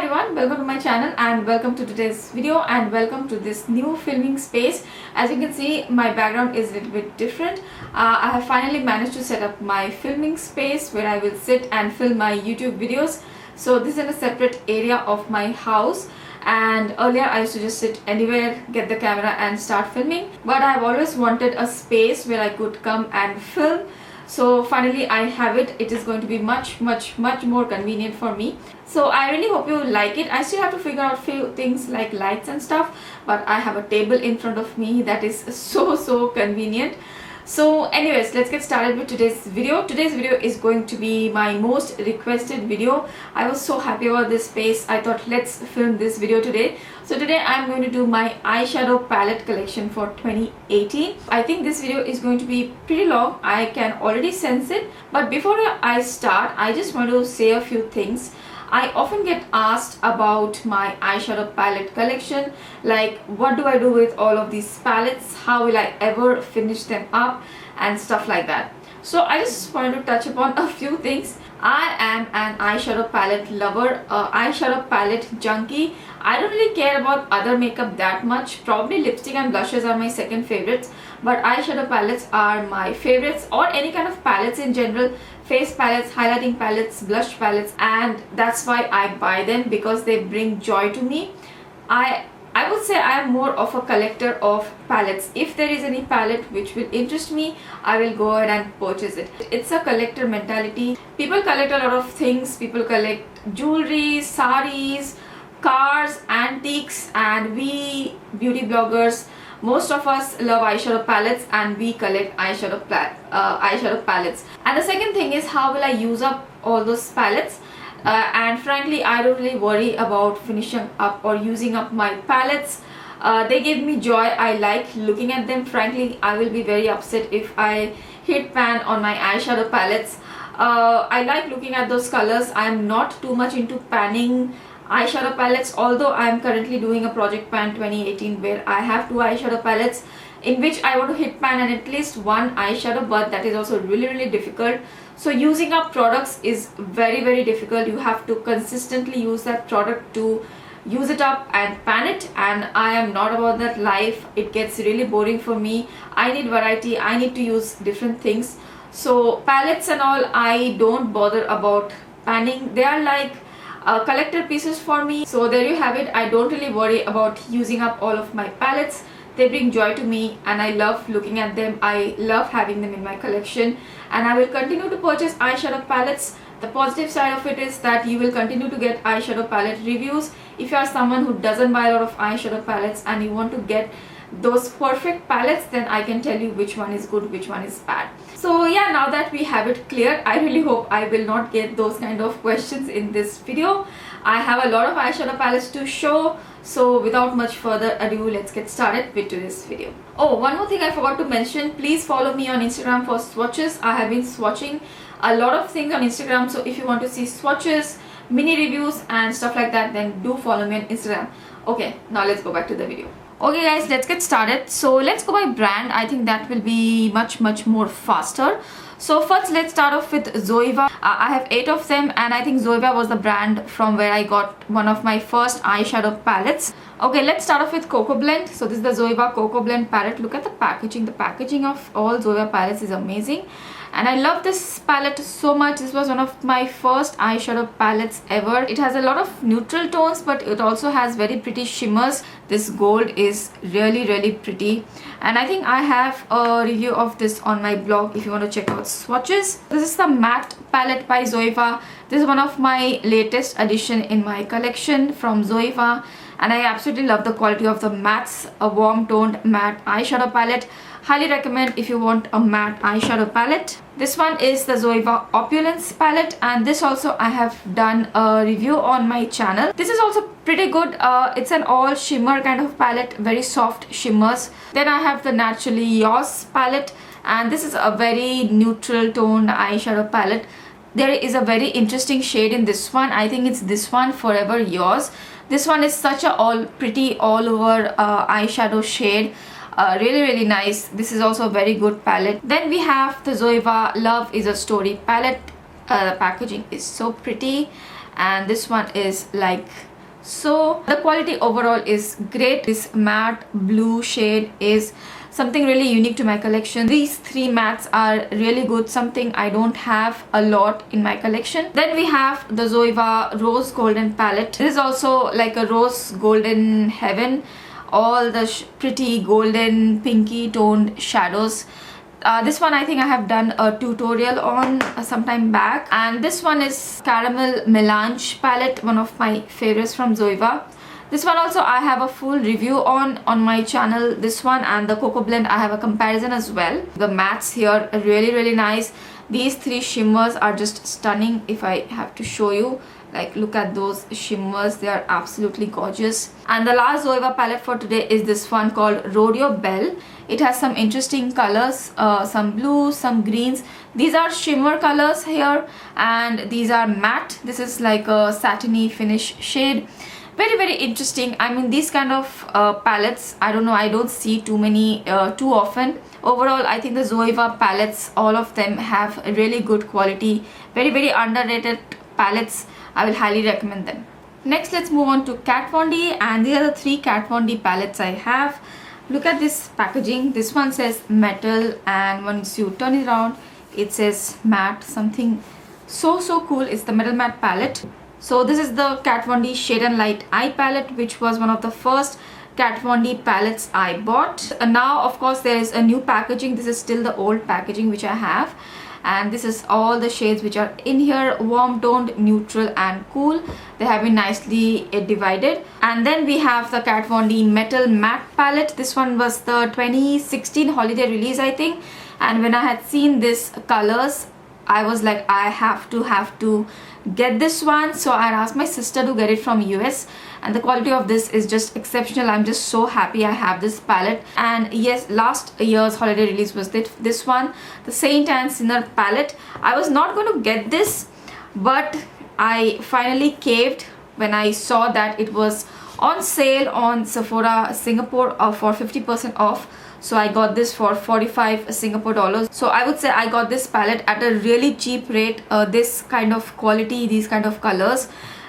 everyone, welcome to my channel and welcome to today's video and welcome to this new filming space. As you can see, my background is a little bit different. I have finally managed to set up my filming space where I will sit and film my YouTube videos. So this is in a separate area of my house, and earlier I used to just sit anywhere, get the camera and start filming, but I have always wanted a space where I could come and film. So finally I have it. It is going to be much more convenient for me. So I really hope you like it. I still have to figure out few things like lights and stuff, but I have a table in front of me that is so convenient. So anyways, let's get started with today's video. Today's video is going to be my most requested video. I was so happy about this space. I thought let's film this video today. So today I'm going to do my eyeshadow palette collection for 2018. I think this video is going to be pretty long. I can already sense it. But before I start, I just want to say a few things. I often get asked about my eyeshadow palette collection, like what do I do with all of these palettes, how will I ever finish them up and stuff like that. So I just wanted to touch upon a few things. I am an eyeshadow palette lover, eyeshadow palette junkie. I don't really care about other makeup that much. Probably lipstick and blushes are my second favorites, but eyeshadow palettes are my favorites, or any kind of palettes in general. Face palettes, highlighting palettes, blush palettes, and that's why I buy them, because they bring joy to me. I would say I am more of a collector of palettes. If there is any palette which will interest me, I will go ahead and purchase it. It's a collector mentality. People collect a lot of things. People collect jewelry, saris, cars, antiques, and we beauty bloggers, most of us love eyeshadow palettes and we collect eyeshadow palettes. And the second thing is, how will I use up all those palettes? And frankly, I don't really worry about finishing up or using up my palettes. They give me joy. I like looking at them. Frankly, I will be very upset if I hit pan on my eyeshadow palettes. I like looking at those colors. I am not too much into panning eyeshadow palettes, although I am currently doing a project pan 2018 where I have 2 eyeshadow palettes in which I want to hit pan and at least 1 eyeshadow, but that is also really difficult. So using up products is very difficult. You have to consistently use that product to use it up and pan it, and I am not about that life. It gets really boring for me. I need variety. I need to use different things. So palettes and all, I don't bother about panning. They are like collector pieces for me. So there you have it. I don't really worry about using up all of my palettes. They bring joy to me and I love looking at them. I love having them in my collection, and I will continue to purchase eyeshadow palettes. The positive side of it is that you will continue to get eyeshadow palette reviews. If you are someone who doesn't buy a lot of eyeshadow palettes and you want to get those perfect palettes, then I can tell you which one is good, which one is bad. So yeah, now that we have it clear, I really hope I will not get those kind of questions in this video. I have a lot of eyeshadow palettes to show, so without much further ado, let's get started with today's video. Oh, one more thing I forgot to mention, please follow me on Instagram for swatches. I have been swatching a lot of things on Instagram, so if you want to see swatches, mini reviews and stuff like that, then do follow me on Instagram. Okay, now let's go back to the video. Okay guys, let's get started. So let's go by brand. I think that will be much more faster. So first let's start off with Zoeva. I have 8 of them, and I think Zoeva was the brand from where I got one of my first eyeshadow palettes. Okay, let's start off with Cocoa Blend. So this is the Zoeva Cocoa Blend palette. Look at the packaging. The packaging of all Zoeva palettes is amazing. And I love this palette so much. This was one of my first eyeshadow palettes ever. It has a lot of neutral tones, but it also has very pretty shimmers. This gold is really pretty. And I think I have a review of this on my blog if you want to check out swatches. This is the matte palette by Zoeva. This is one of my latest addition in my collection from Zoeva. And I absolutely love the quality of the mattes, a warm toned matte eyeshadow palette. Highly recommend if you want a matte eyeshadow palette. This one is the Zoeva Opulence palette, and this also I have done a review on my channel. This is also pretty good. It's an all shimmer kind of palette, very soft shimmers. Then I have the Naturally Yours palette, and this is a very neutral toned eyeshadow palette. There is a very interesting shade in this one. I think it's this one, Forever Yours. This one is such a pretty all over eyeshadow shade. Really nice. This is also a very good palette. Then we have the Zoeva Love is a Story palette. The packaging is so pretty, and this one is like So the quality overall is great. This matte blue shade is something really unique to my collection. These three mattes are really good, something I don't have a lot in my collection. Then we have the Zoeva Rose Golden palette. This is also like a rose golden heaven. All the pretty golden pinky toned shadows. This one I think I have done a tutorial on some time back, and this one is Caramel Melange palette, one of my favorites from Zoeva. This one also I have a full review on my channel. This one and the Cocoa Blend I have a comparison as well. The mattes here are really nice. These three shimmers are just stunning. If I have to show you, like, look at those shimmers, they are absolutely gorgeous. And the last Zoeva palette for today is this one called Rodeo Bell. It has some interesting colors, some blues, some greens. These are shimmer colors here, and these are matte. This is like a satiny finish shade. Very interesting. I mean, these kind of palettes, I don't know, I don't see too many too often. Overall, I think the Zoeva palettes, all of them have a really good quality. Very underrated palettes. I will highly recommend them. Next, let's move on to Kat Von D, and these are the three Kat Von D palettes I have. Look at this packaging. This one says metal, and once you turn it around, it says matte. Something so cool. It's the Metal Matte palette. So this is the Kat Von D Shade and Light Eye palette, which was one of the first Kat Von D palettes I bought. Now, of course, there is a new packaging. This is still the old packaging which I have. And this is all the shades which are in here: warm toned, neutral and cool. They have been nicely divided. And then we have the Kat Von D Metal Matte palette. This one was the 2016 holiday release, I think. And when I had seen these colors, I was like, I have to get this one. So I asked my sister to get it from US, and the quality of this is just exceptional. I'm just so happy I have this palette. And yes, last year's holiday release was this one, the Saint and Sinner palette. I was not going to get this, but I finally caved when I saw that it was on sale on Sephora Singapore for 50% off. So I got this for 45 Singapore dollars. So I would say I got this palette at a really cheap rate. This kind of quality, these kind of colors,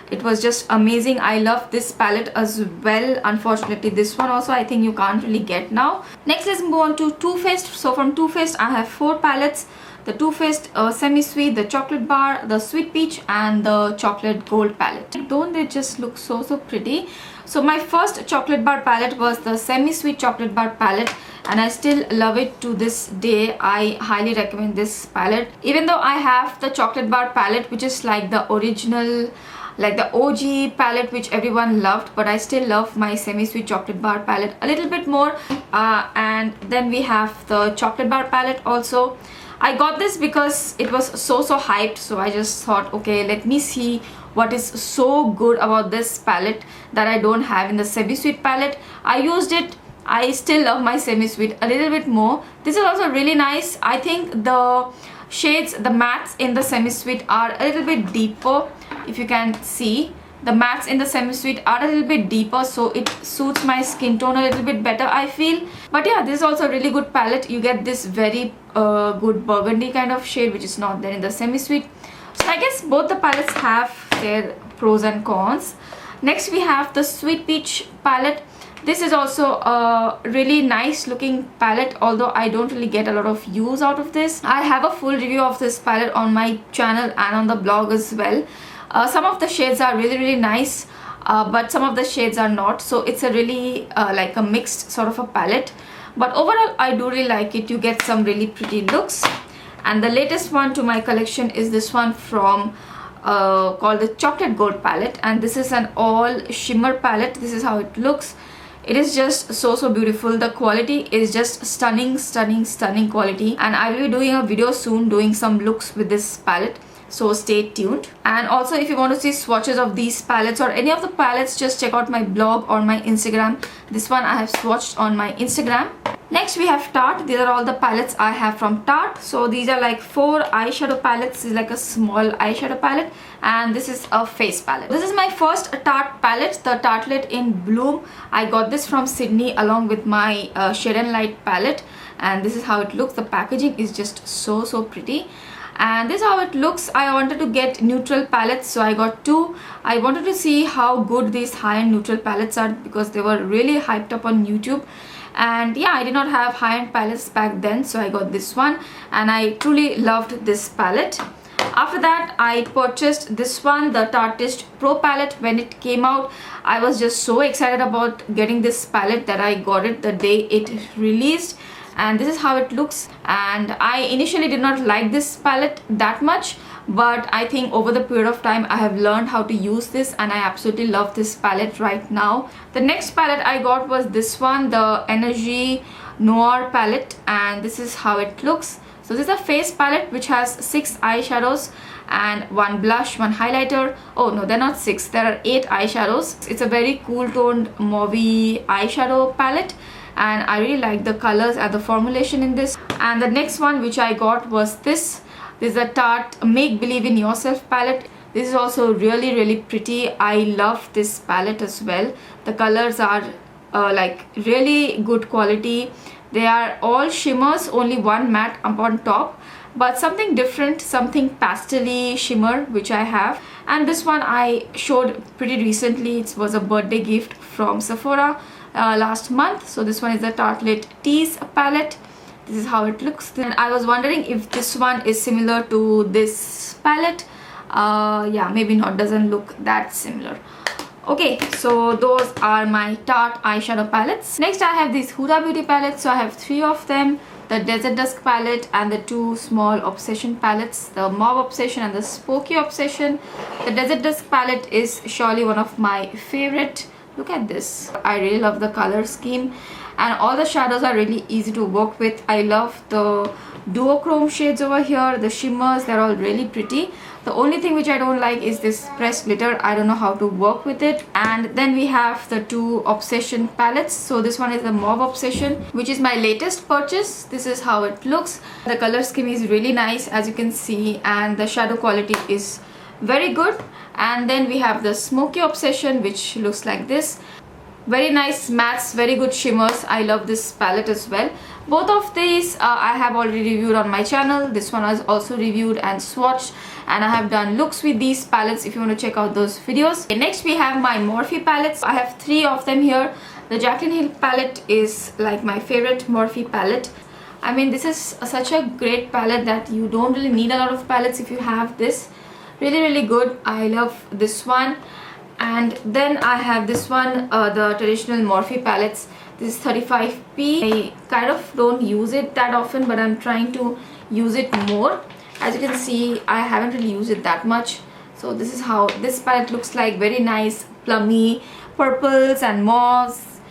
it was just amazing. I love this palette as well. Unfortunately, this one also I think you can't really get now. Next, let's move on to Too Faced. So from Too Faced, I have 4 palettes. The Too Faced Semi-Sweet, the Chocolate Bar, the Sweet Peach and the Chocolate Gold palette. Don't they just look so pretty? So my first chocolate bar palette was the Semi-Sweet Chocolate Bar palette, and I still love it to this day. I highly recommend this palette. Even though I have the Chocolate Bar palette, which is like the original, like the OG palette which everyone loved, but I still love my Semi-Sweet Chocolate Bar palette a little bit more. And then we have the Chocolate Bar palette also. I got this because it was so hyped, so I just thought, okay, let me see what is so good about this palette that I don't have in the Semi-Sweet palette. I used it. I still love my Semi-Sweet a little bit more. This is also really nice. I think the shades, the mattes in the Semi-Sweet are a little bit deeper. If you can see, the mattes in the Semi-Sweet are a little bit deeper, so it suits my skin tone a little bit better, I feel. But yeah, this is also a really good palette. You get this very good burgundy kind of shade, which is not there in the Semi-Sweet. So I guess both the palettes have their pros and cons. Next, we have the Sweet Peach palette. This is also a really nice looking palette, although I don't really get a lot of use out of this. I have a full review of this palette on my channel and on the blog as well. Some of the shades are really nice, but some of the shades are not. So it's a really like a mixed sort of a palette. But overall, I do really like it. You get some really pretty looks. And the latest one to my collection is this one from called the Chocolate Gold palette. And this is an all shimmer palette. This is how it looks. It is just so beautiful. The quality is just stunning quality. And I will be doing a video soon doing some looks with this palette. So stay tuned. And also, if you want to see swatches of these palettes or any of the palettes, just check out my blog or my Instagram. This one I have swatched on my Instagram. Next, we have Tarte. These are all the palettes I have from Tarte. So these are like 4 eyeshadow palettes. This is like a small eyeshadow palette, and this is a face palette. This is my first Tarte palette, the Tartelette in Bloom. I got this from Sydney along with my Shade and Light palette, and this is how it looks. The packaging is just so pretty. and this is how it looks. I wanted to get neutral palettes, so I got two. I wanted to see how good these high-end neutral palettes are because they were really hyped up on YouTube. And yeah, I did not have high-end palettes back then, so I got this one and I truly loved this palette. After that, I purchased this one, the Tarte Pro palette. When it came out, I was just so excited about getting this palette that I got it the day it released, and this is how it looks. And I initially did not like this palette that much, but I think over the period of time I have learned how to use this and I absolutely love this palette right now. The next palette I got was this one, the Energy Noir palette, and this is how it looks. So this is a face palette which has 6 eyeshadows and 1 blush, 1 highlighter. Oh no, they're not 6, there are 8 eyeshadows. It's a very cool toned mauve eyeshadow palette and I really like the colors and the formulation in this. And the next one which I got was this. This is a Tarte Make Believe in Yourself palette. This is also really pretty. I love this palette as well. The colors are like really good quality. They are all shimmers, only one matte up on top, but something different, something pastel-y shimmer which I have. And this one I showed pretty recently. It was a birthday gift from Sephora last month. So this one is the Tartelette Tease palette. This is how it looks. And I was wondering if this one is similar to this palette. Yeah, maybe not, doesn't look that similar. Okay, so those are my Tarte eyeshadow palettes. Next I have these Huda Beauty palettes. So I have 3 of them, the Desert Dusk palette and the 2 small Obsession palettes, the Mauve Obsession and the Smoky Obsession. The Desert Dusk palette is surely one of my favorite. Look at this. I really love the color scheme and all the shadows are really easy to work with. I love the duochrome shades over here, the shimmers, they're all really pretty. The only thing which I don't like is this pressed glitter. I don't know how to work with it. And then we have the 2 Obsession palettes. So this one is the Mauve Obsession, which is my latest purchase. This is how it looks. The color scheme is really nice, as you can see, and the shadow quality is very good. And then we have the Smoky Obsession, which looks like this. Very nice mattes, very good shimmers. I love this palette as well. Both of these I have already reviewed on my channel. This one was also reviewed and swatched, and I have done looks with these palettes if you want to check out those videos. Okay, next we have my Morphe palettes. I have 3 of them here. The Jaclyn Hill palette is like my favorite Morphe palette. I mean, this is such a great palette that you don't really need a lot of palettes if you have this. Really good. I love this one. And then I have this one, the traditional Morphe palettes. This is 35p. I kind of don't use it that often, but I'm trying to use it more. As you can see, I haven't really used it that much. So this is how this palette looks like. Very nice plummy purples and mauves.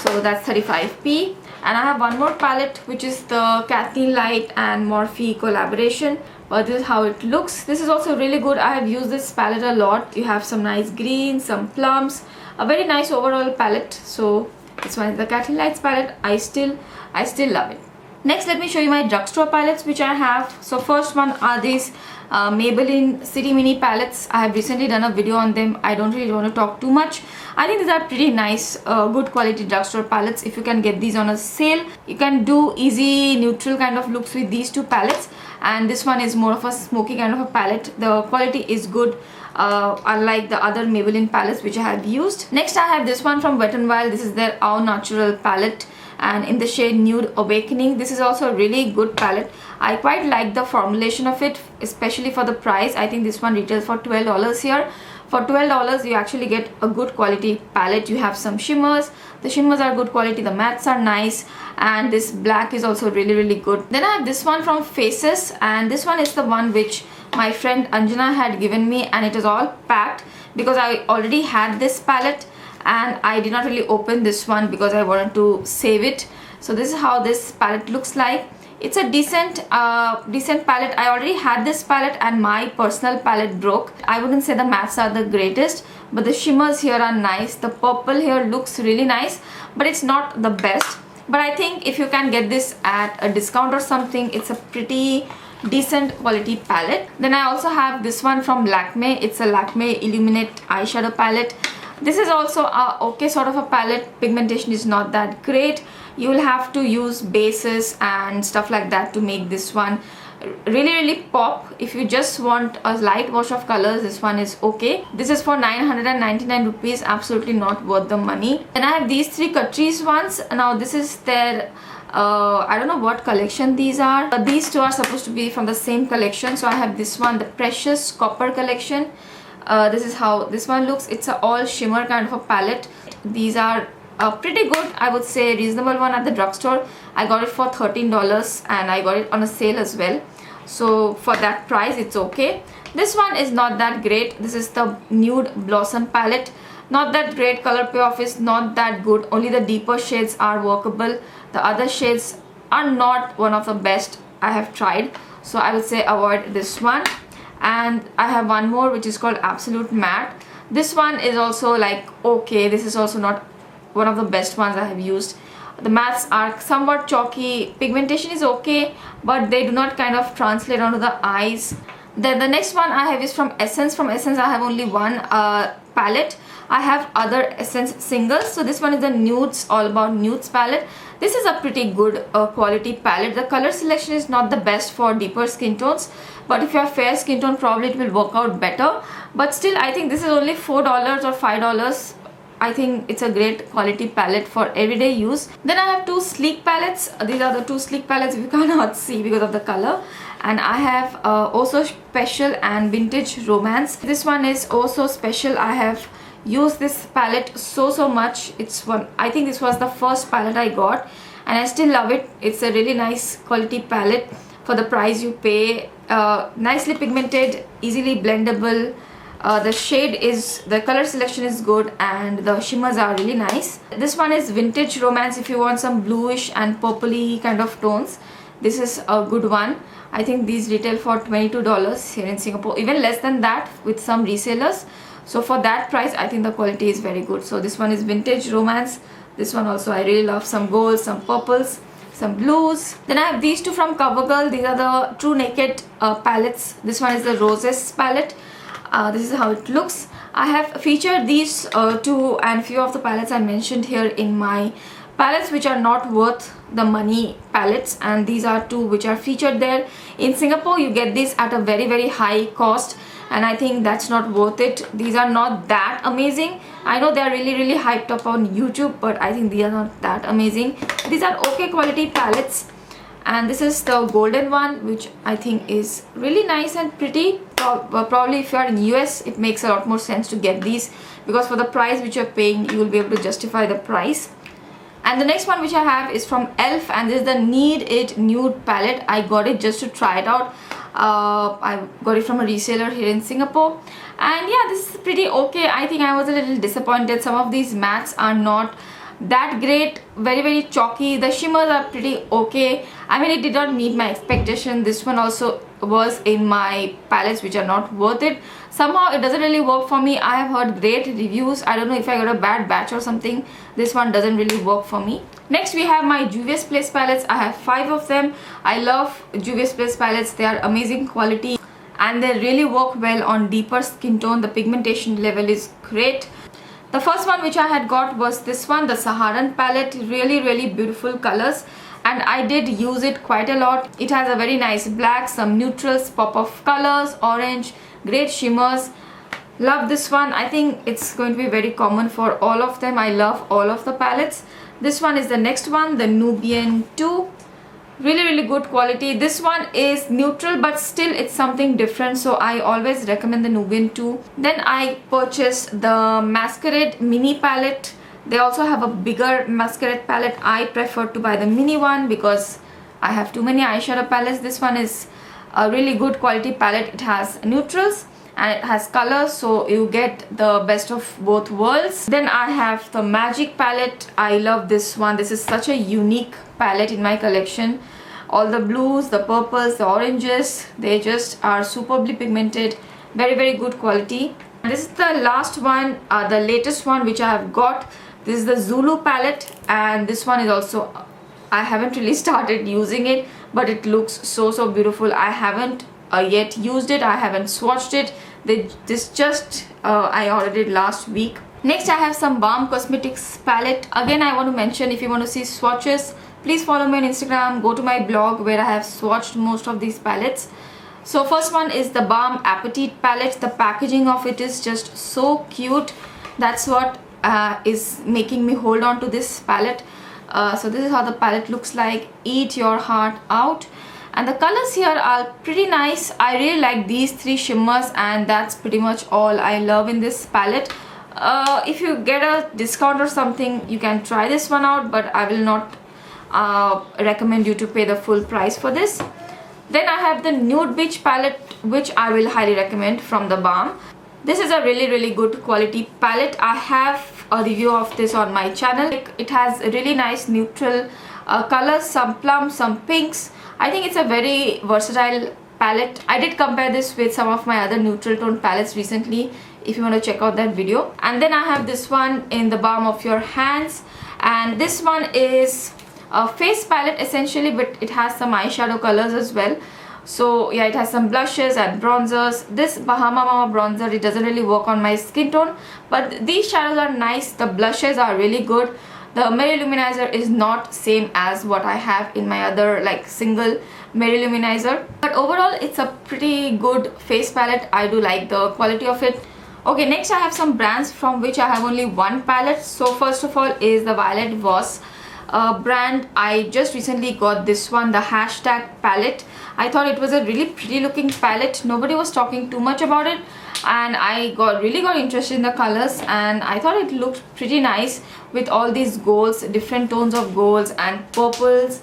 So that's 35p. And I have one more palette, which is the Kathleen Light and Morphe collaboration. But this is how it looks. This is also really good. I have used this palette a lot. You have some nice greens, some plums, a very nice overall palette. So this one is the Kathleen Lights palette. I still love it. Next, let me show you my drugstore palettes which I have. So first one are these Maybelline City Mini palettes. I have recently done a video on them. I don't really want to talk too much. I think these are pretty nice, good quality drugstore palettes. If you can get these on a sale, you can do easy neutral kind of looks with these 2 palettes. And this one is more of a smoky kind of a palette. The quality is good, unlike the other Maybelline palettes which I have used. Next I have this one from Wet n Wild. This is their Au Natural palette, and in the shade Nude Awakening. This is also a really good palette. I quite like the formulation of it, especially for the price. I think this one retails for $12 here. For $12 you actually get a good quality palette. You have some shimmers. The shimmers are good quality, the mattes are nice, and this black is also really good. Then I have this one from Faces, and this one is the one which my friend Anjana had given me, and it is all packed because I already had this palette and I did not really open this one because I wanted to save it. So this is how this palette looks like. It's a decent palette. I already had this palette and my personal palette broke. I wouldn't say the mattes are the greatest, but the shimmers here are nice. The purple here looks really nice, but it's not the best. But I think if you can get this at a discount or something, it's a pretty decent quality palette. Then I also have this one from Lakme. It's a Lakme Illuminate eyeshadow palette. This is also a okay sort of a palette. Pigmentation is not that great. You will have to use bases and stuff like that to make this one. really pop. If you just want a light wash of colors, this one is okay. This is for 999 rupees, absolutely not worth the money. And I have these three Catrice ones. Now this is their I don't know what collection these are, but these two are supposed to be from the same collection. So I have this one, the Precious Copper collection. This is how this one looks. It's a all shimmer kind of a palette. These are pretty good, I would say, reasonable one at the drugstore. I got it for $13 and I got it on a sale as well. So for that price, it's okay. This one is not that great. This is the Nude Blossom palette. Not that great. Color payoff is not that good. Only the deeper shades are workable. The other shades are not one of the best I have tried. So I would say avoid this one. And I have one more which is called Absolute Matte. This one is also like okay. This is also not one of the best ones I have used. The mattes are somewhat chalky. Pigmentation is okay, but they do not kind of translate onto the eyes. Then the next one I have is from Essence. From Essence I have only one palette. I have other Essence singles. So this one is the Nudes All About Nudes palette. This is a pretty good quality palette. The color selection is not the best for deeper skin tones, but if you have fair skin tone, probably it will work out better. But still, I think this is only $4 or $5. I think it's a great quality palette for everyday use. Then I have two sleek palettes. These are the two sleek palettes you cannot see because of the color. And I have also Special and Vintage Romance. This one is also special. I have used this palette so much. It's one, I think this was the first palette I got and I still love it. It's a really nice quality palette for the price you pay. Nicely pigmented, easily blendable. The color selection is good and the shimmers are really nice. This one is Vintage Romance if you want some bluish and purpley kind of tones. This is a good one. I think these retail for $22 here in Singapore, even less than that with some resellers. So for that price, I think the quality is very good. So this one is Vintage Romance. This one also I really love. Some golds, some purples, some blues. Then I have these two from Covergirl. These are the True Naked palettes. This one is the Roses palette. This is how it looks. I have featured these two and few of the palettes I mentioned here in my palettes which are not worth the money palettes, and these are two which are featured there. In Singapore you get this at a very high cost and I think that's not worth it. These are not that amazing. I know they are really hyped up on YouTube, but I think these are not that amazing. These are okay quality palettes. And this is the golden one which I think is really nice and pretty. Probably if you are in US it makes a lot more sense to get these because for the price which you're paying you will be able to justify the price. And the next one which I have is from ELF and this is the Need It Nude palette. I got it just to try it out. I got it from a reseller here in Singapore and yeah, this is pretty okay. I think I was a little disappointed. Some of these mattes are not that great, very chalky. The shimmers are pretty okay. I mean, it did not meet my expectation. This one also was in my palettes which are not worth it. Somehow it doesn't really work for me. I have heard great reviews. I don't know if I got a bad batch or something. This one doesn't really work for me. Next we have my Juvia's Place palettes. I have 5 of them. I love Juvia's Place palettes. They are amazing quality and they really work well on deeper skin tone. The pigmentation level is great. The first one which I had got was this one, the Saharan palette. Really beautiful colors and I did use it quite a lot. It has a very nice black, some neutrals, pop of colors, orange, great shimmers. Love this one. I think it's going to be very common for all of them. I love all of the palettes. This one is the next one, the Nubian 2. Really good quality. This one is neutral but still it's something different, so I always recommend the Nubian 2. Then I purchased the Masquerade mini palette. They also have a bigger Masquerade palette. I prefer to buy the mini one because I have too many eyeshadow palettes. This one is a really good quality palette. It has neutrals and it has colors, so you get the best of both worlds. Then I have the Magic palette. I love this one. This is such a unique palette in my collection. All the blues, the purples, the oranges, they just are superbly pigmented. Very good quality. And this is the last one, the latest one which I have got. This is the Zulu palette and this one is also, I haven't really started using it, but it looks so beautiful. I haven't yet used it. I haven't swatched it. I ordered it last week. Next I have some Balm Cosmetics palette. Again, I want to mention, if you want to see swatches, please follow me on Instagram, go to my blog where I have swatched most of these palettes. So first one is the Balm Appetit palette. The packaging of it is just so cute. That's what is making me hold on to this palette. So this is how the palette looks like. Eat your heart out. And the colors here are pretty nice. I really like these three shimmers, and that's pretty much all I love in this palette. If you get a discount or something, you can try this one out, but I will not recommend you to pay the full price for this. Then I have the Nude Beige palette, which I will highly recommend from the Balm. This is a really good quality palette. I have a review of this on my channel. It has really nice neutral colors, some plums, some pinks. I think it's a very versatile palette. I did compare this with some of my other neutral tone palettes recently, if you want to check out that video. And then I have this one in the palm of your hands, and this one is a face palette essentially, but it has some eyeshadow colors as well. So yeah, it has some blushes and bronzers. This Bahama Mama bronzer, it doesn't really work on my skin tone, but these shadows are nice. The blushes are really good. The Mirror Luminizer is not same as what I have in my other like single Mirror Luminizer, but overall it's a pretty good face palette. I do like the quality of it. Okay, next I have some brands from which I have only one palette. So first of all is the Violet Voss brand. I just recently got this one, the Hashtag palette. I thought it was a really pretty looking palette. Nobody was talking too much about it, and I really got interested in the colors, and I thought it looked pretty nice with all these golds, different tones of golds and purples.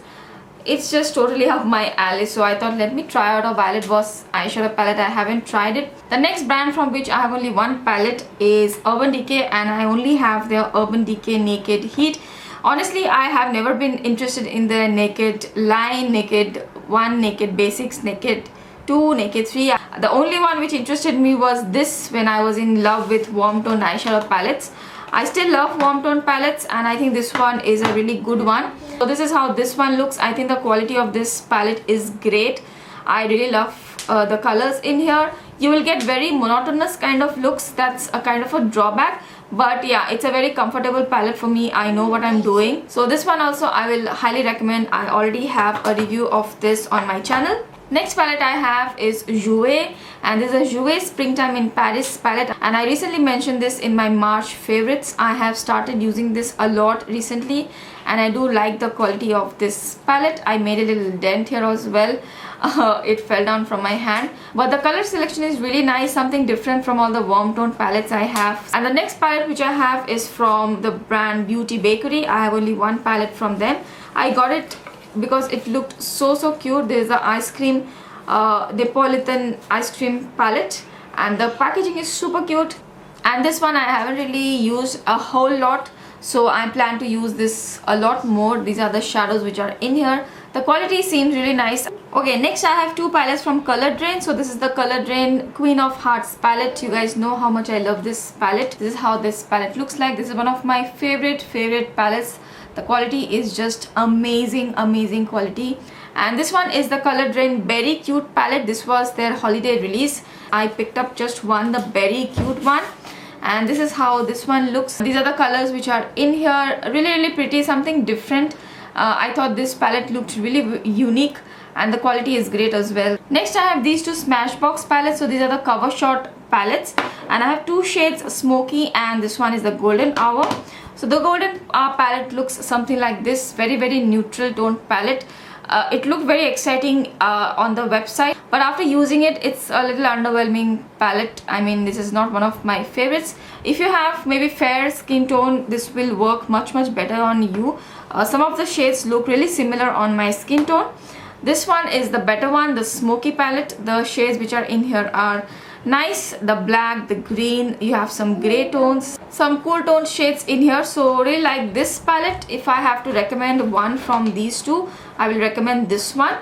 It's just totally up my alley, so I thought let me try out a Violet Voss eyeshadow palette. I haven't tried it. The next brand from which I have only one palette is Urban Decay, and I only have their Urban Decay Naked Heat. Honestly, I have never been interested in the Naked line, Naked 1, Naked Basics, Naked 2, Naked 3. The only one which interested me was this when I was in love with warm tone eyeshadow palettes. I still love warm tone palettes, and I think this one is a really good one. So this is how this one looks. I think the quality of this palette is great. I really love the colors in here. You will get very monotonous kind of looks. That's a kind of a drawback, but yeah, it's a very comfortable palette for me. I know what I'm doing. So this one also I will highly recommend. I already have a review of this on my channel. Next palette I have is Zoeva, and this is a Zoeva Springtime in Paris palette, and I recently mentioned this in my March favorites. I have started using this a lot recently, and I do like the quality of this palette. I made a little dent here as well. It fell down from my hand, but the color selection is really nice, something different from all the warm tone palettes I have. And the next palette which I have is from the brand Beauty Bakery. I have only one palette from them. I got it because it looked so cute. There is a ice cream Neapolitan ice cream palette, and the packaging is super cute. And this one I haven't really used a whole lot, so I plan to use this a lot more. These are the shadows which are in here. The quality seems really nice. Okay, next I have two palettes from Color Drain. So this is the Color Drain Queen of Hearts palette. You guys know how much I love this palette. This is how this palette looks like. This is one of my favorite palettes. The quality is just amazing quality. And this one is the Color Drain Berry Cute palette. This was their holiday release. I picked up just one, the Berry Cute one, and this is how this one looks. These are the colors which are in here. Really pretty, something different. I thought this palette looked really unique, and the quality is great as well. Next I have these two Smashbox palettes. So these are the Cover Shot palettes, and I have two shades, Smoky, and this one is the Golden Hour. So the Golden Hour palette looks something like this, very neutral tone palette. It looked very exciting on the website, but after using it, it's a little underwhelming palette. I mean, this is not one of my favorites. If you have maybe fair skin tone, this will work much better on you. Some of the shades look really similar on my skin tone. This one is the better one, the Smoky palette. The shades which are in here are nice, the black, the green, you have some gray tones, some cool tone shades in here. So really like this palette. If I have to recommend one from these two, I will recommend this one.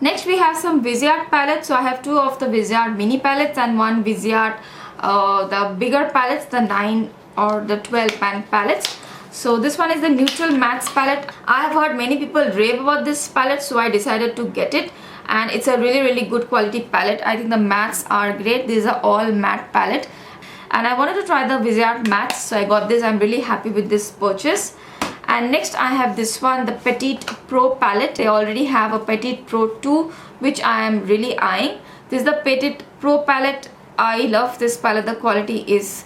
Next we have some Viseart palettes. So I have two of the Viseart mini palettes and one Viseart the bigger palettes, the 9 or the 12 pan palettes. So this one is the Neutral Mattes palette. I have heard many people rave about this palette, so I decided to get it, and it's a really good quality palette. I think the mattes are great. These are all matte palette, and I wanted to try the Viseart mattes, so I got this. I'm really happy with this purchase. And next I have this one, the Petite Pro palette. I already have a Petite Pro 2 which I am really eyeing. This is the Petite Pro palette. I love this palette. The quality is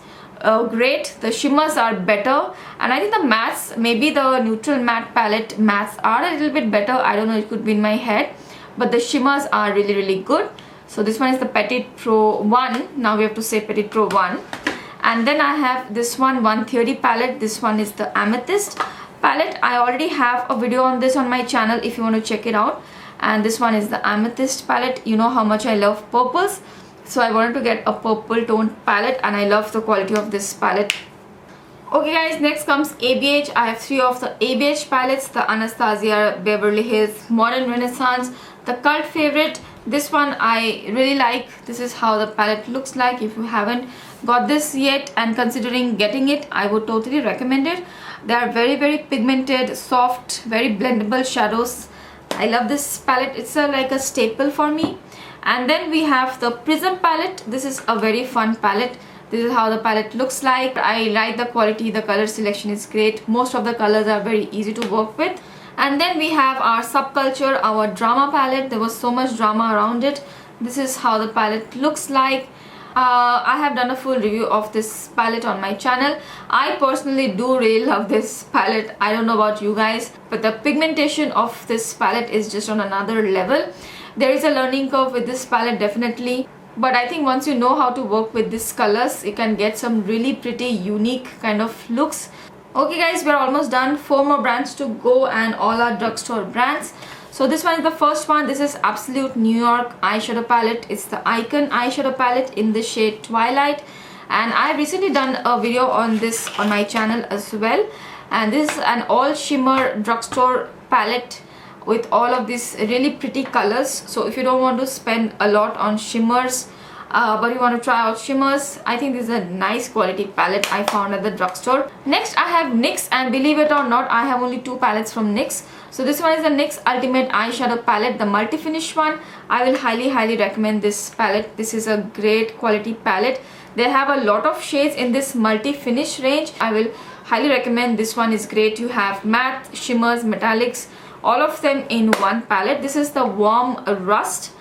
great. The shimmers are better, and I think the mattes, maybe the neutral matte palette mattes are a little bit better. I don't know, it could be in my head, but the shimmers are really good. So this one is the Petite Pro 1. Now we have to say Petite Pro 1. And then I have this one Theory palette. This one is the Amethyst palette. I already have a video on this on my channel if you want to check it out. And this one is the Amethyst palette. You know how much I love purples, so I wanted to get a purple toned palette, and I love the quality of this palette. Okay guys, next comes ABH. I have 3 of the ABH palettes, the Anastasia, Beverly Hills, Modern Renaissance, the cult favorite. This one I really like. This is how the palette looks like. If you haven't got this yet and considering getting it, I would totally recommend it. They are very pigmented, soft, very blendable shadows. I love this palette. It's like a staple for me. And then we have the Prism palette. This is a very fun palette. This is how the palette looks like. I like the quality. The color selection is great. Most of the colors are very easy to work with. And then we have our Subculture, our drama palette. There was so much drama around it. This is how the palette looks like. I have done a full review of this palette on my channel. I personally do really love this palette. I don't know about you guys, but the pigmentation of this palette is just on another level. There is a learning curve with this palette, definitely, but I think once you know how to work with these colors, you can get some really pretty unique kind of looks. Okay guys, we're almost done. 4 more brands to go and all our drugstore brands. So this one is the first one. This is Absolute New York eyeshadow palette. It's the Icon eyeshadow palette in the shade Twilight, and I've recently done a video on this on my channel as well. And this is an all shimmer drugstore palette with all of these really pretty colors. So if you don't want to spend a lot on shimmers, but you want to try out shimmers, I think this is a nice quality palette I found at the drugstore. Next I have NYX, and believe it or not, I have only 2 palettes from NYX. So this one is the NYX Ultimate Eyeshadow Palette, the multi-finish one. I will highly recommend this palette. This is a great quality palette. They have a lot of shades in this multi-finish range. I will highly recommend. This one is great. You have matte, shimmers, metallics, all of them in one palette. This is the Warm Rust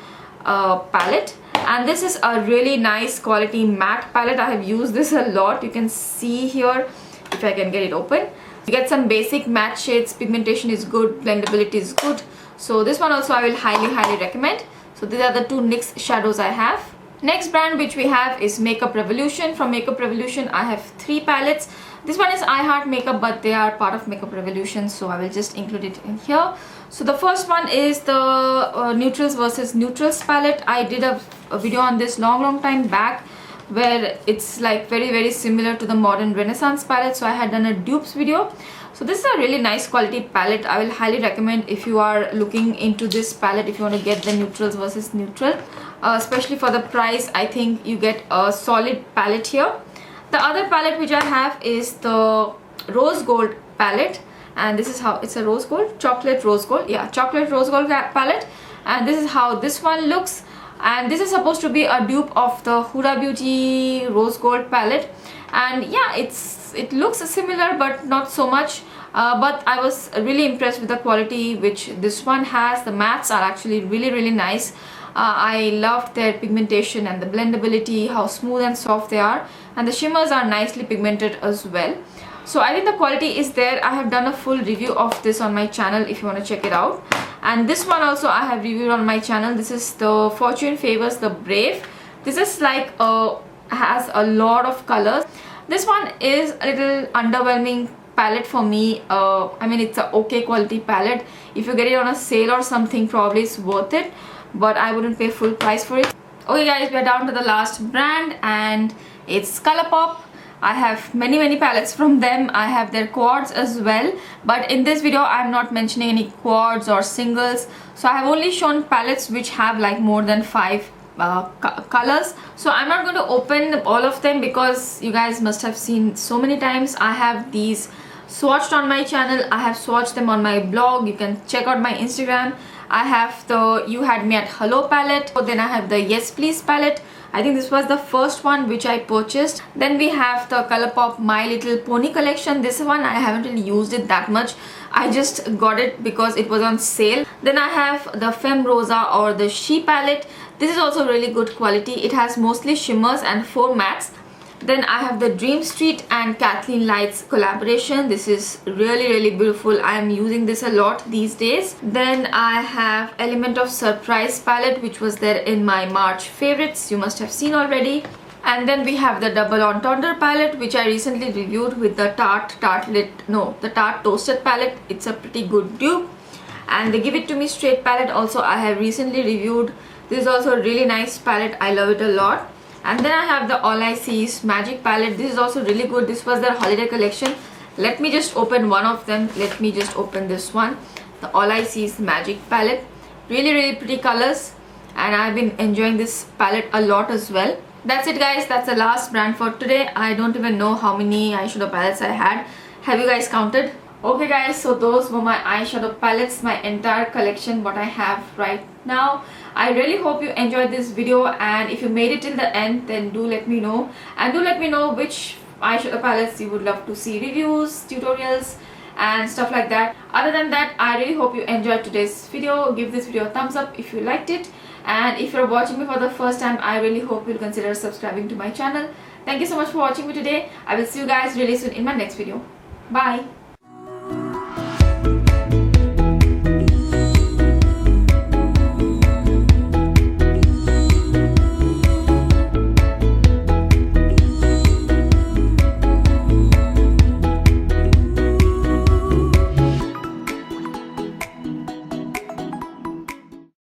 palette, and this is a really nice quality matte palette. I have used this a lot. You can see here, if I can get it open, you get some basic matte shades. Pigmentation is good, blendability is good. So this one also I will highly recommend. So these are the 2 NYX shadows I have. Next brand which we have is Makeup Revolution. From Makeup Revolution I have 3 palettes. This one is I Heart Makeup, but they are part of Makeup Revolution, so I will just include it in here. So the first one is the Neutrals versus Neutrals palette. I did a video on this long time back, where it's like very similar to the Modern Renaissance palette, so I had done a dupes video. So this is a really nice quality palette. I will highly recommend if you are looking into this palette, if you want to get the Neutrals versus Neutral, especially for the price. I think you get a solid palette here. The other palette which I have is the Rose Gold palette, and this is how it's a rose gold, chocolate rose gold, yeah, chocolate rose gold palette, and this is how this one looks. And this is supposed to be a dupe of the Huda Beauty Rose Gold palette, and yeah, it looks similar but not so much, but I was really impressed with the quality which this one has. The mattes are actually really nice. I loved their pigmentation and the blendability, how smooth and soft they are, and the shimmers are nicely pigmented as well. So I think the quality is there. I have done a full review of this on my channel if you want to check it out. And this one also I have reviewed on my channel. This is the Fortune Favors the Brave. This is like has a lot of colors. This one is a little underwhelming palette for me. I mean, it's a okay quality palette. If you get it on a sale or something, probably it's worth it, but I wouldn't pay full price for it. Okay guys, we're down to the last brand, and it's Colourpop. I have many palettes from them. I have their quads as well, but in this video I'm not mentioning any quads or singles. So I have only shown palettes which have like more than 5 colors. So I'm not going to open all of them because you guys must have seen so many times. I have these swatched on my channel. I have swatched them on my blog. You can check out my Instagram. I have the You Had Me at Hello palette. Then I have the Yes Please palette. I think this was the first one which I purchased. Then we have the Colourpop My Little Pony collection. This one I haven't really used it that much. I just got it because it was on sale. Then I have the Femme Rosa or the She palette. This is also really good quality. It has mostly shimmers and 4 mattes. Then I have the Dream Street and Kathleen Lights collaboration. This is really beautiful. I am using this a lot these days. Then I have Element of Surprise palette, which was there in my March favorites. You must have seen already. And then we have the Double Entendre palette, which I recently reviewed with the Tarte Toasted palette. It's a pretty good dupe. And the Give It To Me Straight palette also I have recently reviewed. This is also a really nice palette. I love it a lot. And then I have the All I See Is Magic palette. This is also really good. This was their holiday collection. Let me just open one of them. Let me just open this one. The All I See Is Magic palette. Really pretty colors. And I've been enjoying this palette a lot as well. That's it guys. That's the last brand for today. I don't even know how many eyeshadow palettes I had. Have you guys counted? Okay guys, so those were my eyeshadow palettes, my entire collection what I have right now. I really hope you enjoyed this video, and if you made it till the end, then do let me know. And do let me know which eyeshadow palettes you would love to see reviews, tutorials and stuff like that. Other than that, I really hope you enjoyed today's video. Give this video a thumbs up if you liked it. And if you're watching me for the first time, I really hope you'll consider subscribing to my channel. Thank you so much for watching me today. I will see you guys really soon in my next video. Bye.